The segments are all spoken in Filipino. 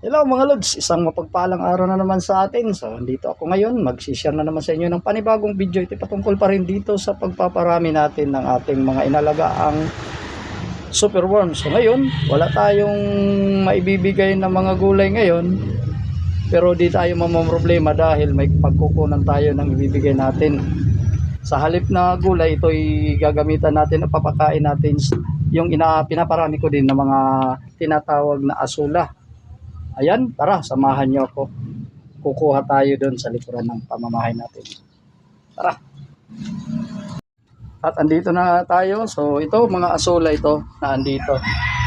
Hello mga Lods, isang mapagpalang araw na naman sa atin. So, andito ako ngayon, mag-share na naman sa inyo ng panibagong video. Ito patungkol pa rin dito sa pagpaparami natin ng ating mga inalagaang superworms. So, ngayon, wala tayong maibibigay na mga gulay ngayon. Pero di tayo mamamroblema dahil may pagkukunan tayo ng ibibigay natin. Sa halip na gulay, ito'y gagamitan natin at papakain natin yung pinaparami ko din ng mga tinatawag na asula. Ayan, tara, samahan nyo ako. Kukuha tayo doon sa likuran ng pamamahay natin. Tara. At andito na tayo. So, ito, mga asula ito na andito.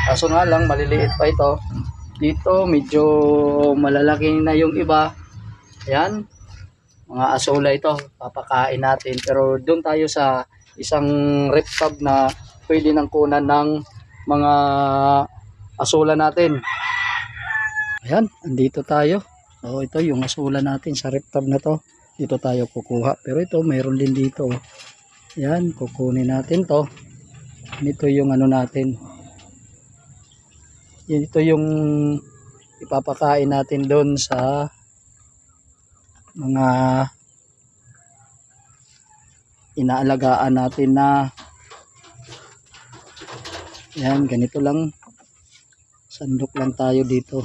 Kaso nga lang, maliliit pa ito. Dito, medyo malalaki na yung iba. Ayan, mga asula ito. Papakain natin. Pero doon tayo sa isang rep tub na pwede nang kunan ng mga asula natin. Ayan, andito tayo. So, ito yung asula natin sa rep tub na to. Dito tayo kukuha. Pero ito, mayroon din dito. Ayan, kukunin natin to. Ito yung ano natin. Ito yung ipapakain natin doon sa mga inaalagaan natin na ayan, ganito lang. Sandok lang tayo dito.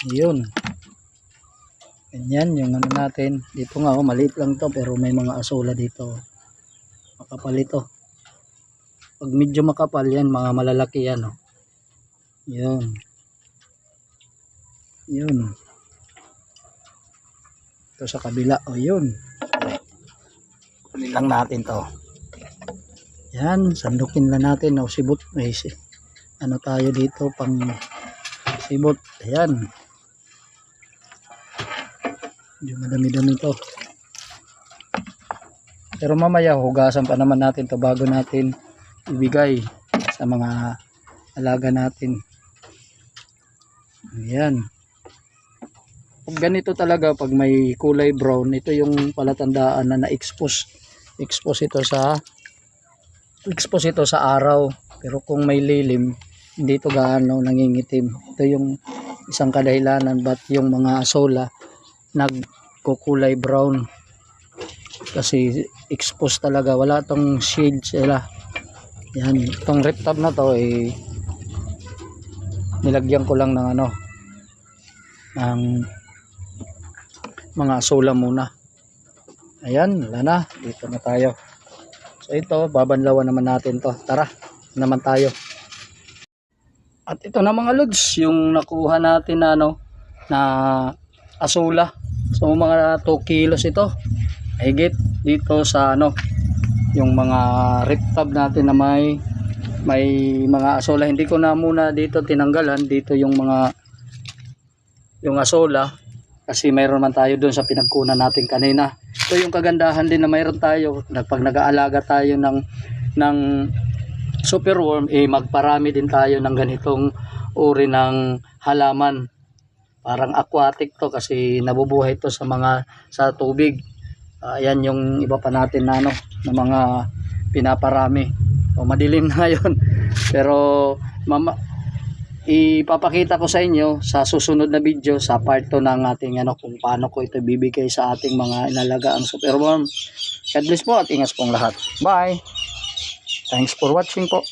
Yun. Ganyan yung ano natin. Dito nga, maliit lang to pero may mga asula dito. Makapal ito. Pag medyo makapal yan, mga malalaki yan. Oh. Yun. Yun. Ito sa kabila. O yun. Kunin lang natin to. Yan. Sandukin lang natin. O sibot. May ano tayo dito pang sibot. Ayan. Medyo madami-dami to. Pero mamaya hugasan pa naman natin to bago natin ibigay sa mga alaga natin. Ayan. Pag ganito talaga, pag may kulay brown, ito yung palatandaan na na-expose. Expose ito sa araw. Pero kung may lilim, hindi ito gaano nangingitim. Ito yung isang kadahilanan ba't yung mga asola nagkukulay brown. Kasi exposed talaga. Wala tong shade sila. Yan. Itong rep tub na to nilagyan ko lang ng ng mga asola muna. Ayan. Wala na. Dito na tayo. So ito, babanlawan naman natin to. Tara, naman tayo. At ito na mga lods, yung nakuha natin na asula. So mga 2 kilos ito. Higit dito sa yung mga rep tub natin na may mga asula. Hindi ko na muna dito tinanggalan dito yung asula kasi mayroon man tayo doon sa pinagkunan natin kanina. Ito yung kagandahan din na mayroon tayo pag nag-aalaga tayo ng superworm, magparami din tayo ng ganitong uri ng halaman. Parang aquatic to kasi nabubuhay to sa tubig. Ayan yung iba pa natin na mga pinaparami. So, madilim na yun. Pero ipapakita ko sa inyo sa susunod na video sa part 2 ng ating kung paano ko ito bibigay sa ating mga inalagaang superworm. God bless po at ingat pong lahat. Bye! Thanks for watching po.